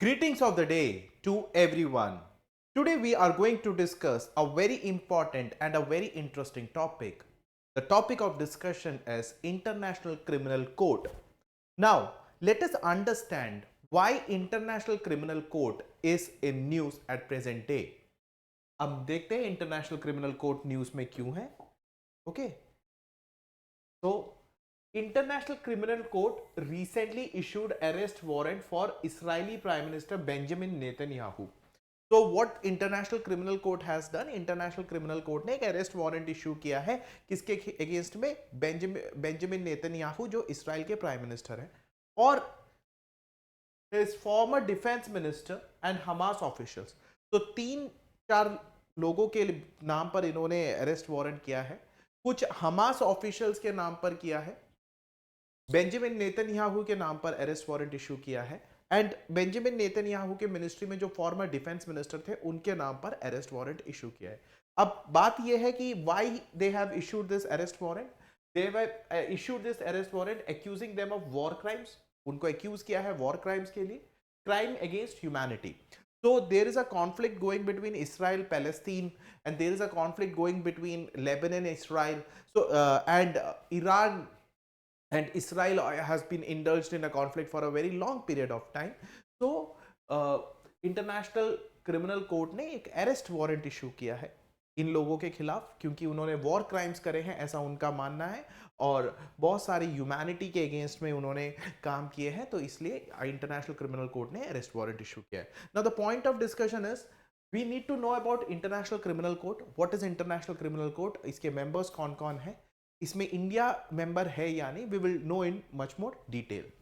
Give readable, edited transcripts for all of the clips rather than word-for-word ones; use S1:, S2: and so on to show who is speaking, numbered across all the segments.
S1: Greetings of the day to everyone. Today we are going to discuss a very important and a very interesting topic. The topic of discussion is International Criminal Court. Now, let us understand why International Criminal Court is in news at present day. अब देखते हैं International Criminal court news में क्यों है. Okay, तो International Criminal Court recently issued arrest warrant for Israeli Prime Minister Benjamin Netanyahu. So what International Criminal Court has done? International Criminal Court ने एक arrest warrant issue किया है किसके against में? बेंजामिन नेतन्याहू जो इसराइल के prime minister हैं और his former defense minister and Hamas officials. तो 3-4 लोगों के नाम पर इन्होंने अरेस्ट वारंट किया है. कुछ हमास ऑफिशियल्स के नाम पर किया है, बेंजामिन नेतन्याहू के नाम पर अरेस्ट वारंट इशू किया है एंड बेंजामिन नेतन्याहू के मिनिस्ट्री में जो फॉर्मर डिफेंस मिनिस्टर थे उनके नाम पर अरेस्ट वारंट इशू किया है. अब बात यह है कि why they have issued this arrest warrant. They have issued this arrest warrant accusing them of war crimes. उनको एक्यूज किया है वॉर क्राइम्स के लिए, crime against humanity. So there is a conflict going between Israel, Palestine, and there is a conflict going between Lebanon, Israel. So and Iran and Israel has been indulged in a conflict for a very long period of time. So International Criminal Court ने एक arrest warrant issue किया है इन लोगों के खिलाफ क्योंकि उन्होंने war crimes करे हैं, ऐसा उनका मानना है और बहुत सारी ह्यूमैनिटी के अगेंस्ट में उन्होंने काम किए हैं, तो इसलिए इंटरनेशनल क्रिमिनल कोर्ट ने अरेस्ट वारंट इशू किया है. Now the point of discussion is we need to know about International Criminal Court. What is International Criminal Court, इसके मेंबर्स कौन कौन है, इसमें इंडिया मेंबर है या नहीं, we will know in much more detail.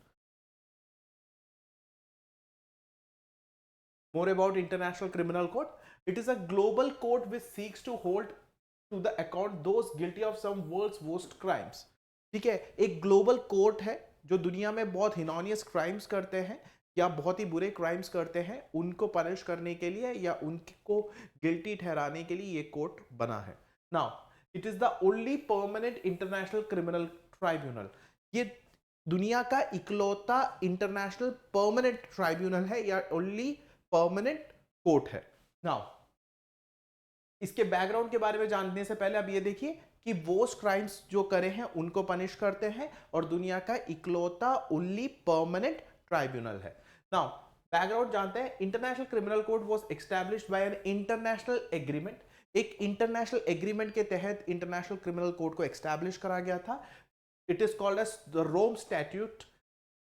S1: More about International Criminal Court. It is a global court which seeks to hold to the account those guilty of some world's worst crimes. ठीक है, एक global court है जो दुनिया में बहुत हिनोनियस crimes करते हैं या बहुत ही बुरे क्राइम्स करते हैं, उनको पनिश करने के लिए या उनको गिल्टी ठहराने के लिए ये कोर्ट बना है. Now it is the only permanent international criminal tribunal. ये दुनिया का इकलौता इंटरनेशनल परमानेंट ट्राइब्यूनल है या ओनली परमानेंट कोर्ट है. नाउ इसके बैकग्राउंड के बारे में जानने से पहले अब ये देखिए कि वो क्राइम्स जो करे हैं उनको पनिश करते हैं और दुनिया का इकलौता ओनली परमानेंट ट्राइब्यूनल है. नाउ बैकग्राउंड जानते हैं. International Criminal Court was established by an international agreement. एक इंटरनेशनल एग्रीमेंट के तहत इंटरनेशनल क्रिमिनल कोर्ट को एस्टैब्लिश करा गया था. It is called as the Rome Statute.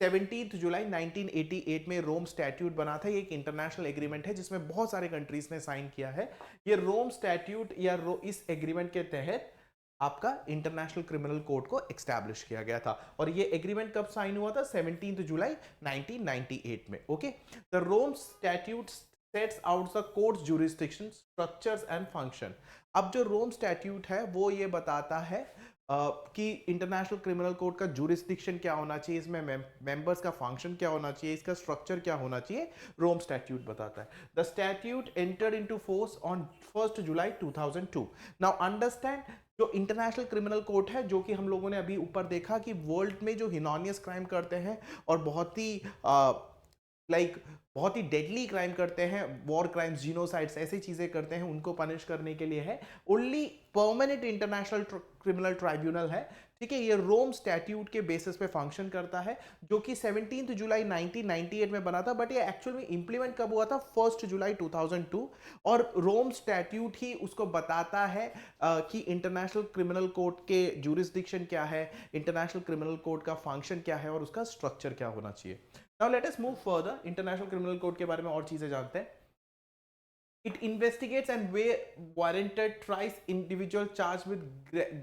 S1: 17 जुलाई 1988 में रोम स्टैट्यूट बना था. ये एक इंटरनेशनल एग्रीमेंट है जिसमें बहुत सारे कंट्रीज ने साइन किया है. ये रोम स्टैट्यूट या इस एग्रीमेंट के तहत आपका इंटरनेशनल क्रिमिनल कोर्ट को एस्टैब्लिश किया गया था और ये एग्रीमेंट कब साइन हुआ था? 17 जुलाई 1998 में. Okay, the Rome Statute sets out the court's jurisdiction, structures and function. अब जो रोम स्टैट्यूट है वो ये बताता है कि इंटरनेशनल क्रिमिनल कोर्ट का ज्यूरिसडिक्शन क्या होना चाहिए, इसमें मेंबर्स का फंक्शन क्या होना चाहिए, इसका स्ट्रक्चर क्या होना चाहिए, रोम स्टैट्यूट बताता है. The statute entered into force on 1 July 2002. Now understand, जो इंटरनेशनल क्रिमिनल कोर्ट है जो कि हम लोगों ने अभी ऊपर देखा कि वर्ल्ड में जो हिनोनियस क्राइम करते हैं और बहुत ही बहुत ही डेडली क्राइम करते हैं, वॉर क्राइम्स, जीनोसाइड्स, ऐसी चीजें करते हैं, उनको पनिश करने के लिए है. Only permanent international criminal tribunal है. ठीक है, ये रोम स्टैट्यूट के बेसिस पे फंक्शन करता है जो कि 17 जुलाई 1998 में बना था, बट ये एक्चुअल में इंप्लीमेंट कब हुआ था? 1 जुलाई 2002. और रोम स्टैट्यूट ही उसको बताता है कि इंटरनेशनल क्रिमिनल कोर्ट के ज्यूरिसडिक्शन क्या है, इंटरनेशनल क्रिमिनल कोर्ट का फंक्शन क्या है और उसका स्ट्रक्चर क्या होना चाहिए. Now let us move further. International Criminal court के बारे में और चीजें जानते हैं. It investigates and where warranted tries individual charged with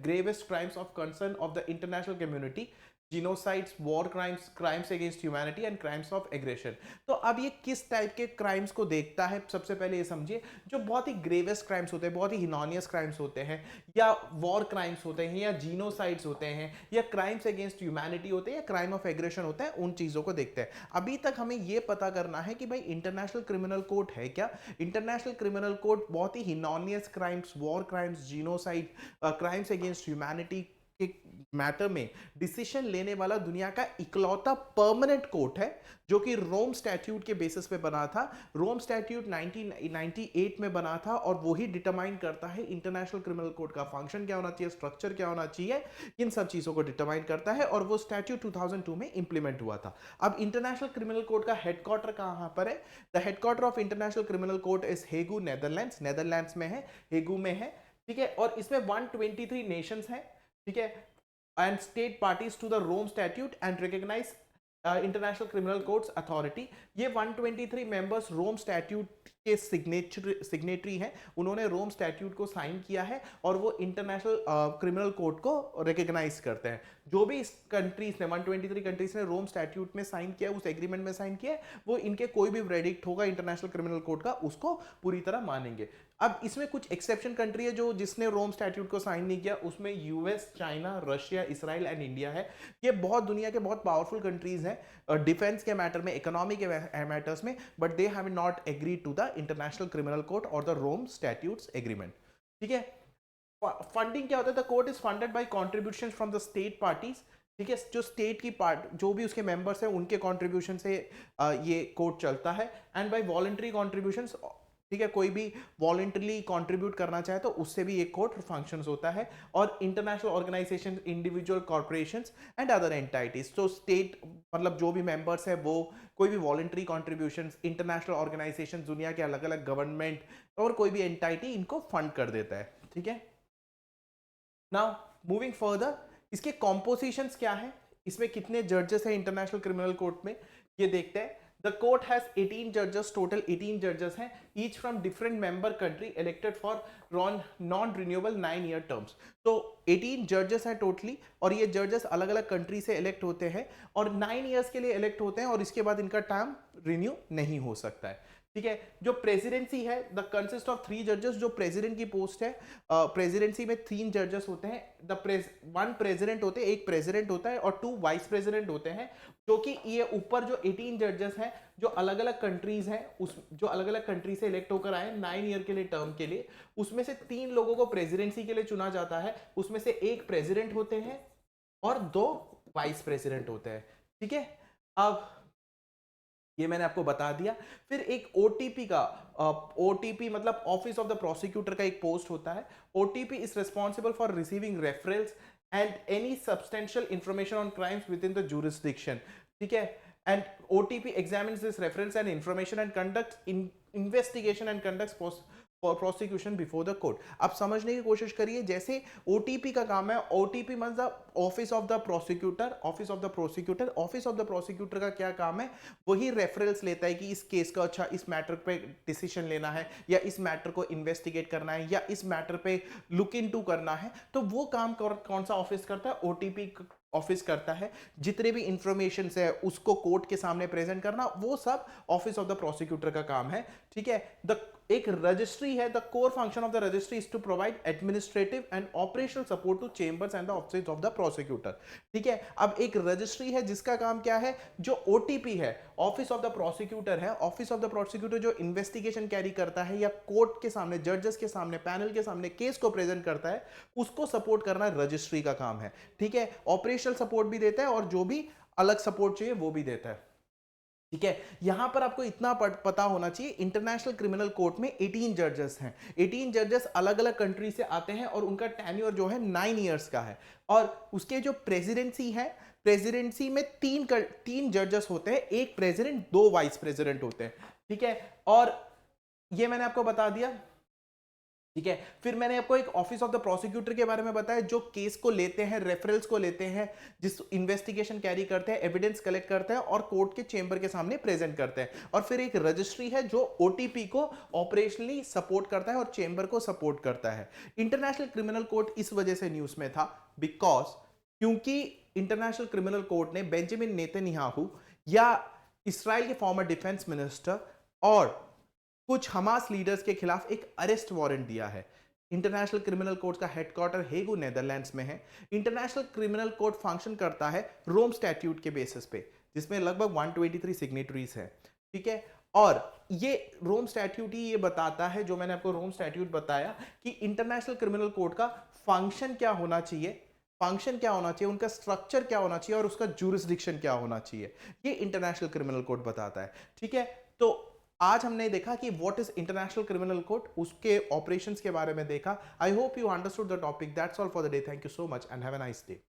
S1: gravest crimes of concern of the international community, genocides, war crimes, crimes against humanity and crimes of aggression. तो अब ये किस टाइप के क्राइम्स को देखता है? सबसे पहले ये समझिए, जो बहुत ही ग्रेवेस्ट क्राइम्स होते हैं, बहुत ही हिनोनियस क्राइम्स होते हैं, या वॉर क्राइम्स होते हैं, या जीनोसाइड्स होते हैं, या क्राइम्स अगेंस्ट ह्यूमैनिटी होते हैं, या क्राइम ऑफ एग्रेशन होता है, उन चीजों को देखते हैं. अभी तक हमें ये पता करना है कि भाई इंटरनेशनल क्रिमिनल कोर्ट है क्या. इंटरनेशनल क्रिमिनल कोर्ट बहुत ही heinous crimes, war crimes, genocide, crimes against humanity, के मैटर में डिसीजन लेने वाला दुनिया का इकलौता परमानेंट कोर्ट है, जो कि रोम स्टैट्यूट के बेसिस पे बना था। रोम स्टैट्यूट 1998 में बना था और वही डिटरमाइन करता है इंटरनेशनल क्रिमिनल कोर्ट का फंक्शन क्या होना चाहिए, स्ट्रक्चर क्या होना चाहिए, इन सब चीजों को डिटरमाइन करता है, और वो स्टैट्यूट 2002 में इंप्लीमेंट हुआ था। अब इंटरनेशनल क्रिमिनल कोर्ट का हेडक्वार्टर कहां पर है? The headquarter of International Criminal Court is Hague, Netherlands, Netherlands में है, हेगू में है, ठीक है। और इसमें 123 नेशंस हैं, ठीक है, and state parties to the Rome Statute and recognise International Criminal Court's authority. ये 123 मेंबर्स रोम स्टैट्यूट के सिग्नेटरी हैं, उन्होंने रोम स्टैट्यूट को साइन किया है और वो इंटरनेशनल क्रिमिनल कोर्ट को रिकॉग्नाइज करते हैं। जो भी इस कंट्रीज ने 123 कंट्रीज ने रोम स्टैट्यूट में साइन किया, उस एग्रीमेंट में साइन किया, वो इनके कोई भी वर्डिक्ट होगा इंटरनेशनल क्रिमिनल कोर्ट का, उसको पूरी तरह मानेंगे। अब इसमें कुछ एक्सेप्शन कंट्री है जो जिसने रोम स्टैट्यूट को साइन नहीं किया, उसमें US, China, Russia, Israel and India है। ये बहुत दुनिया के बहुत पावरफुल कंट्रीज हैं डिफेंस के मैटर में, इकोनॉमी के मैटर्स में, but they have not agreed to the International Criminal Court और द रोम स्टैट्यूट्स एग्रीमेंट, ठीक है। फंडिंग क्या होता है? The court is funded by contribution from the state parties, ठीक है। जो स्टेट की पार्ट, जो भी उसके मेंबर्स हैं, उनके कंट्रीब्यूशन से ये कोर्ट चलता है, एंड बाय वॉलंटरी कॉन्ट्रीब्यूशंस, ठीक है। कोई भी वॉलंटरली कंट्रीब्यूट करना चाहे तो उससे भी एक कोर्ट फंक्शंस होता है। और international organisation, individual corporations and other entities, तो स्टेट मतलब जो भी मेंबर्स है वो कोई भी वॉलंटरी कॉन्ट्रीब्यूशंस, इंटरनेशनल ऑर्गेनाइजेशन, दुनिया के अलग अलग गवर्नमेंट और कोई भी एंटाइटी इनको फंड कर देता है, ठीक है। नाउ मूविंग फर्दर, इसके कॉम्पोजिशंस क्या है, इसमें कितने जजेस हैं इंटरनेशनल क्रिमिनल कोर्ट में, ये देखते हैं। The court has 18 judges, total 18 judges हैं, each from different member country elected for non-renewable 9-year terms. तो 18 judges हैं टोटली, और ये जजेस अलग अलग कंट्री से इलेक्ट होते हैं और 9 years के लिए इलेक्ट होते हैं, और इसके बाद इनका टर्म रिन्यू नहीं हो सकता है, ठीक है। जो प्रेसिडेंसी है, द कंसिस्ट ऑफ 3 जजेस, जो प्रेसिडेंट की पोस्ट है, प्रेसिडेंसी में 3 जजेस होते हैं, वन प्रेसिडेंट होते हैं, एक प्रेसिडेंट होता है और 2 वाइस प्रेसिडेंट होते हैं, जो कि ये ऊपर जो 18 जजेस हैं जो अलग अलग कंट्रीज हैं, उस जो अलग अलग कंट्री से इलेक्ट होकर आए 9 ईयर के लिए टर्म के लिए, उसमें से 3 लोगों को प्रेसिडेंसी के लिए चुना जाता है, उसमें से एक प्रेसिडेंट होते हैं और 2 वाइस प्रेसिडेंट होते हैं, ठीक है। अब ये मैंने आपको बता दिया। फिर एक ओटीपी का, ओटीपी मतलब ऑफिस ऑफ द प्रोसिक्यूटर का एक पोस्ट होता है। OTP is responsible for receiving referrals and any substantial information on crimes with in the jurisdiction, ठीक है। And OTP examines this reference and information and conducts investigation and conducts for prosecution before the court. आप समझने की कोशिश करिए, जैसे OTP का काम है, OTP means the office of the prosecutor, office of the prosecutor, office of the prosecutor का क्या काम है, वही रेफरल्स लेता है कि इस केस का, अच्छा इस मैटर पे डिसीजन लेना है, या इस मैटर को इन्वेस्टिगेट करना है, या इस मैटर पे लुक इनटू करना है, तो वो काम कौन सा ऑफिस करता है? ओटीपी ऑफिस करता है। जितने भी इंफॉर्मेशन है उसको कोर्ट के सामने प्रेजेंट करना, वो सब ऑफिस ऑफ द प्रोसिक्यूटर का काम है, ठीक है। एक रजिस्ट्री है, the core function of the registry is to provide administrative and operational support to chambers and the office of the prosecutor, ठीक है। अब एक रजिस्ट्री है जिसका काम क्या है, जो ओटीपी है, ऑफिस ऑफ द प्रोसिक्यूटर है, ऑफिस ऑफ द प्रोसिक्यूटर जो इन्वेस्टिगेशन कैरी करता है या कोर्ट के सामने, जजेस के सामने, पैनल के सामने केस को प्रेजेंट करता है, उसको सपोर्ट करना रजिस्ट्री का काम है, ठीक है। ऑपरेशनल सपोर्ट भी देता है और जो भी अलग सपोर्ट चाहिए वो भी देता है, ठीक है। यहां पर आपको इतना पता होना चाहिए, इंटरनेशनल क्रिमिनल कोर्ट में 18 जजेस हैं, 18 जजेस अलग अलग कंट्री से आते हैं और उनका टेन्योर जो है 9 इयर्स का है। और उसके जो प्रेसिडेंसी है, प्रेसिडेंसी में 3 जजेस होते हैं, एक प्रेसिडेंट, 2 वाइस प्रेसिडेंट होते हैं, ठीक है। और ये मैंने आपको बता दिया, ठीक है। फिर मैंने आपको एक ऑफिस ऑफ द प्रोसिक्यूटर के बारे में बताया, जो केस को लेते हैं, रेफरल्स को लेते हैं, जिस इन्वेस्टिगेशन कैरी करते हैं, एविडेंस कलेक्ट करते हैं और कोर्ट के चेंबर के सामने प्रेजेंट करते हैं। और फिर एक रजिस्ट्री है जो ओटीपी को ऑपरेशनली सपोर्ट करता है और चेंबर को सपोर्ट करता है। इंटरनेशनल क्रिमिनल कोर्ट इस वजह से न्यूज में था क्योंकि इंटरनेशनल क्रिमिनल कोर्ट ने बेंजामिन नेतन्याहू या इस्राइल के फॉर्मर डिफेंस मिनिस्टर और कुछ हमास लीडर्स के खिलाफ एक अरेस्ट वारंट दिया है। इंटरनेशनल क्रिमिनल कोर्ट का हेडक्वार्टर हेगू, नेदरलैंड्स में है। इंटरनेशनल क्रिमिनल कोर्ट फंक्शन करता है रोम स्टैट्यूट के बेसिस पे, जिसमें लगभग 123 सिग्नेटरीज हैं, ठीक है। और ये रोम स्टैट्यूट ही ये बताता है, जो मैंने आपको रोम स्टैट्यूट बताया, कि इंटरनेशनल क्रिमिनल कोर्ट का फंक्शन क्या होना चाहिए, फंक्शन क्या होना चाहिए, उनका स्ट्रक्चर क्या होना चाहिए और उसका जुरिस्डिक्शन क्या होना चाहिए, ये इंटरनेशनल क्रिमिनल कोड बताता है। ठीक है, तो आज हमने देखा कि what is International criminal code, उसके ऑपरेशंस के बारे में देखा। I hope you understood the topic. That's all for the day. Thank you so much and have a nice day.